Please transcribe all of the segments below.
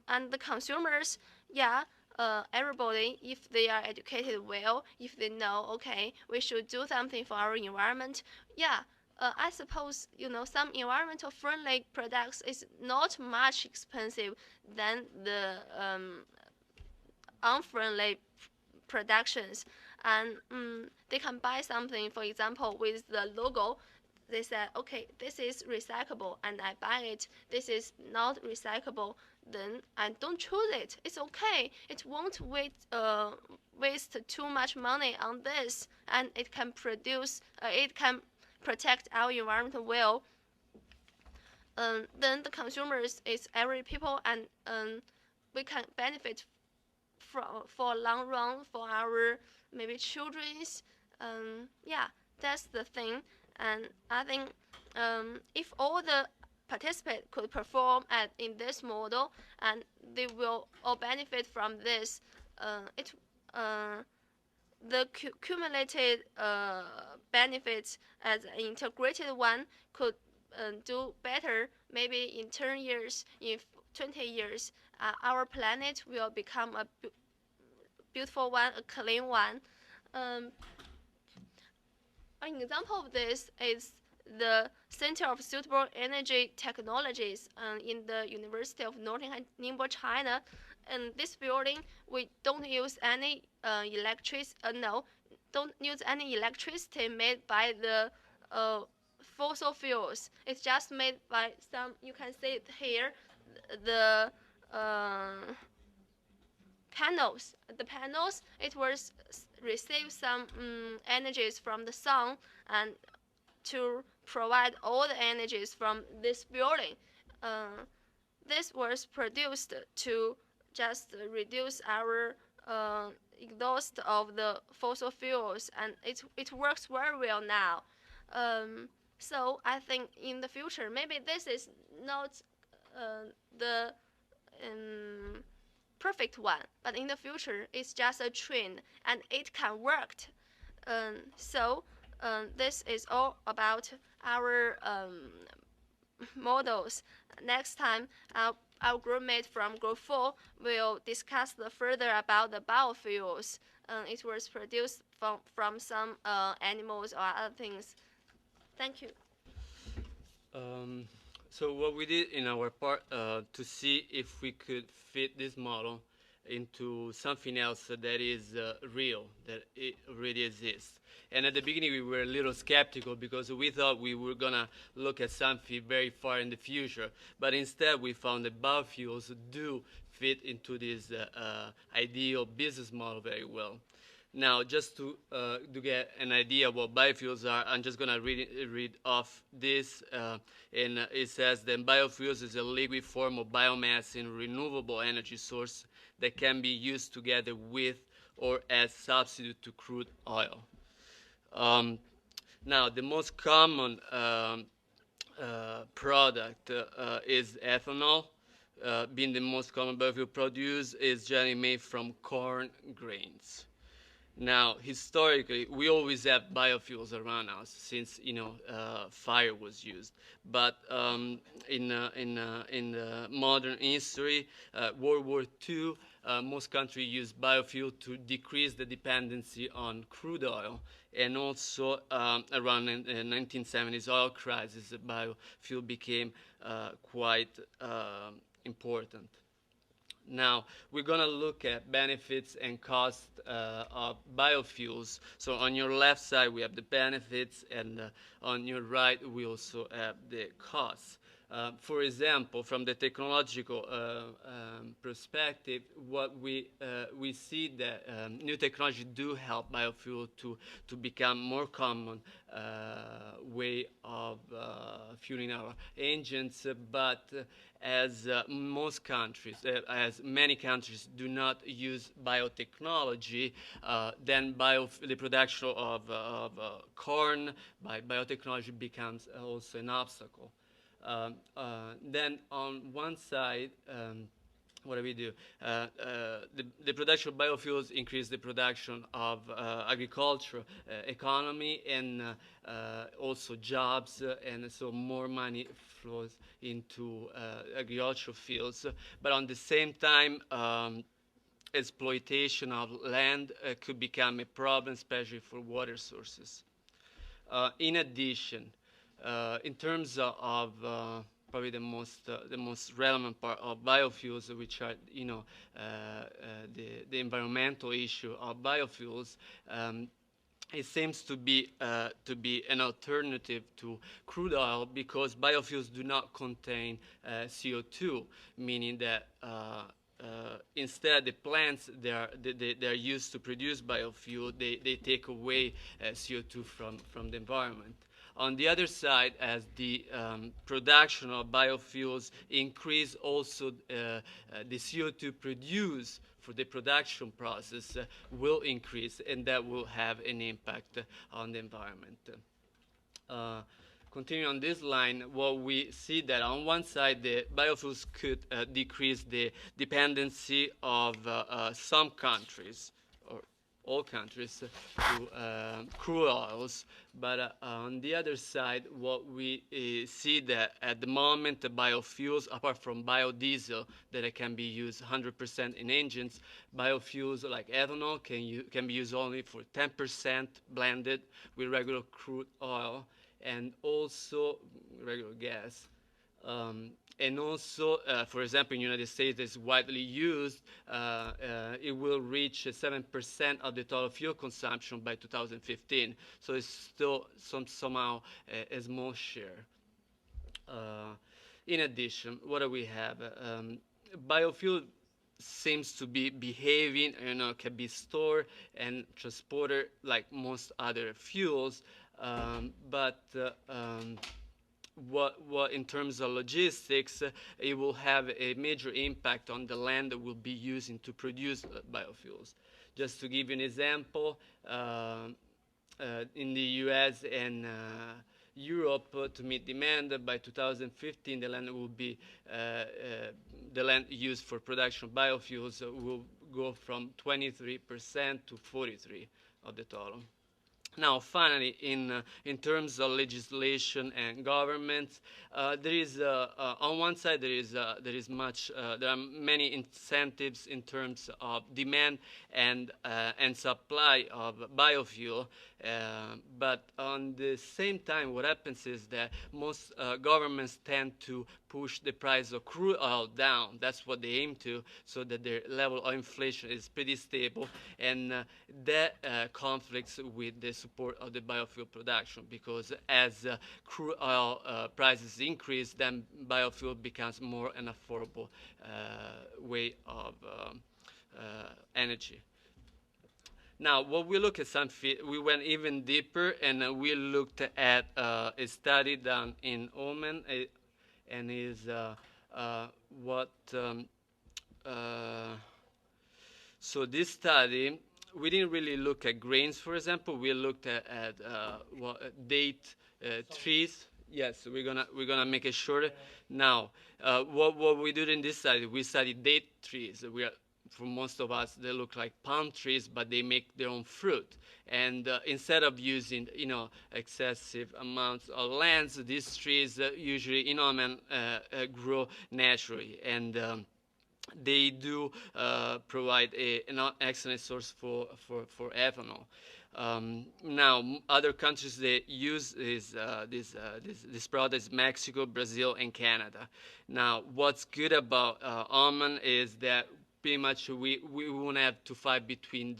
and the consumers, yeah, everybody, if they are educated well, if they know, okay, we should do something for our environment, yeah, I suppose some environmental friendly products is not much expensive than the unfriendly productions, and they can buy something, for example, with the logo. They said, okay, this is recyclable, and I buy it. This is not recyclable, then I don't choose it. It's okay. It won't waste too much money on this, and it can produce. It can protect our environment well. Then the consumers is every people, and we can benefit for long run for our maybe children's. Yeah, that's the thing. And I think if all the participants could perform in this model, and they will all benefit from this, it the cumulative benefits as an integrated one could do better. Maybe in 10 years, in 20 years, our planet will become a beautiful one, a clean one. Um, an example of this is the Center of Suitable Energy Technologies in the University of Northern Ningbo, China. In this building, we don't use any don't use any electricity made by the fossil fuels. It's just made by some. You can see it here, the panels. The panels, it was receive some energies from the sun, and to provide all the energies from this building. This was produced to just reduce our exhaust of the fossil fuels, and it works very well now. So I think in the future, maybe this is not the perfect one, but in the future, it's just a trend, and it can work. So this is all about our models. Next time, our groupmate from Group 4 will discuss further about the biofuels. It was produced from some animals or other things. Thank you. So what we did in our part to see if we could fit this model into something else that is real, that it really exists. And at the beginning, we were a little skeptical because we thought we were going to look at something very far in the future. But instead, we found that biofuels do fit into this ideal business model very well. Now, just to get an idea of what biofuels are, I'm just going to read off this. And it says that biofuels is a liquid form of biomass in renewable energy source that can be used together with or as substitute to crude oil. Now, the most common product is ethanol. Being the most common biofuel produced, is generally made from corn grains. Now, historically, we always have biofuels around us since fire was used. But in the modern history, World War II, most countries used biofuel to decrease the dependency on crude oil, and also around the 1970s oil crisis, the biofuel became quite important. Now, we're going to look at benefits and costs of biofuels. So on your left side, we have the benefits, and on your right, we also have the costs. For example, from the technological perspective, what we see that new technology do help biofuel to become more common way of fueling our engines, but as most countries, as many countries do not use biotechnology, then the production of corn by biotechnology becomes also an obstacle. Then on one side, what do we do? The production of biofuels increase the production of agriculture, economy, and also jobs, and so more money flows into agricultural fields. But on the same time, exploitation of land could become a problem, especially for water sources. In addition, in terms of probably the most relevant part of biofuels, which are the environmental issue of biofuels, it seems to be an alternative to crude oil because biofuels do not contain CO2, meaning that instead the plants they are used to produce biofuel, they take away CO2 from the environment. On the other side, as the production of biofuels increase, also the CO2 produced for the production process will increase, and that will have an impact on the environment. Continuing on this line, what we see that on one side, the biofuels could decrease the dependency of some countries, or all countries, to crude oils. But on the other side, what we see that at the moment, the biofuels, apart from biodiesel that can be used 100% in engines, biofuels like ethanol can be used only for 10% blended with regular crude oil, and also regular gas. And also, for example, in the United States, it's widely used. It will reach 7% of the total fuel consumption by 2015. So it's still somehow a small share. In addition, what do we have? Biofuel seems to be behaving, can be stored and transported like most other fuels, but what in terms of logistics, it will have a major impact on the land that will be using to produce biofuels. Just to give you an example, in the US and Europe, to meet demand by 2015, the land will be the land used for production of biofuels will go from 23% to 43% of the total. Now, finally, in terms of legislation and government, there is on one side there are many incentives in terms of demand and supply of biofuel, but on the same time, what happens is that most governments tend to push the price of crude oil down. That's what they aim to, so that their level of inflation is pretty stable, and that conflicts with the support of the biofuel production, because as crude oil prices increase, then biofuel becomes more an affordable way of energy. Now, what we look at we went even deeper, and we looked at a study done in Oman, and is so this study, we didn't really look at grains, for example. We looked at date trees. Yes, we're gonna make it shorter. Now, what we do in this study, we study date trees. For most of us, they look like palm trees, but they make their own fruit. And instead of using, excessive amounts of lands, these trees usually in Oman grow naturally, and they do provide an excellent source for ethanol. Now, other countries that use this product, Mexico, Brazil, and Canada. Now, what's good about Oman is that pretty much we won't have to fight between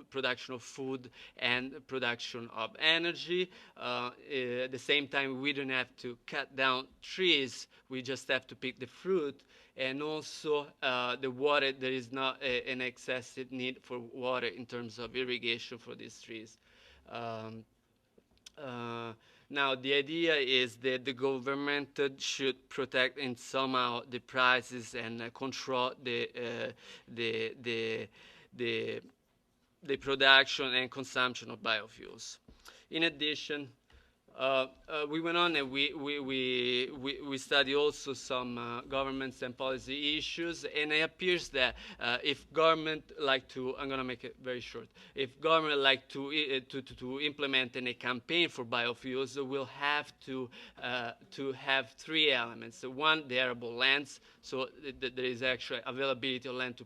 production of food and production of energy. At the same time, we don't have to cut down trees. We just have to pick the fruit. And also the water, there is not an excessive need for water in terms of irrigation for these trees. Now, the idea is that the government should protect in somehow the prices and control the production and consumption of biofuels. In addition, We went on and we study also some governments and policy issues, and it appears that if government like to, I'm gonna make it very short, if government like to implement a campaign for biofuels, we'll have to have three elements. So one, the arable lands, so there is actually availability of land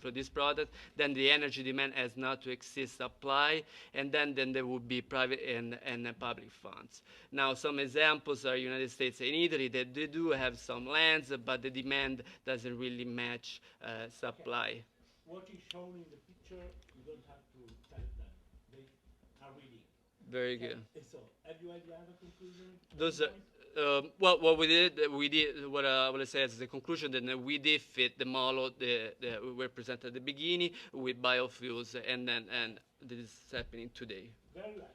for this product. Then the energy demand has not to exceed supply, and then there would be private and public funds. Now, some examples are United States and Italy that they do have some lands, but the demand doesn't really match supply. Okay. What is shown in the picture, you don't have to tell them. They are reading. Very Okay. good. So, have you any other conclusion? Those are, well, what we did, what I say as the conclusion, that we did fit the model that we were presented at the beginning with biofuels, and this is happening today. Very well.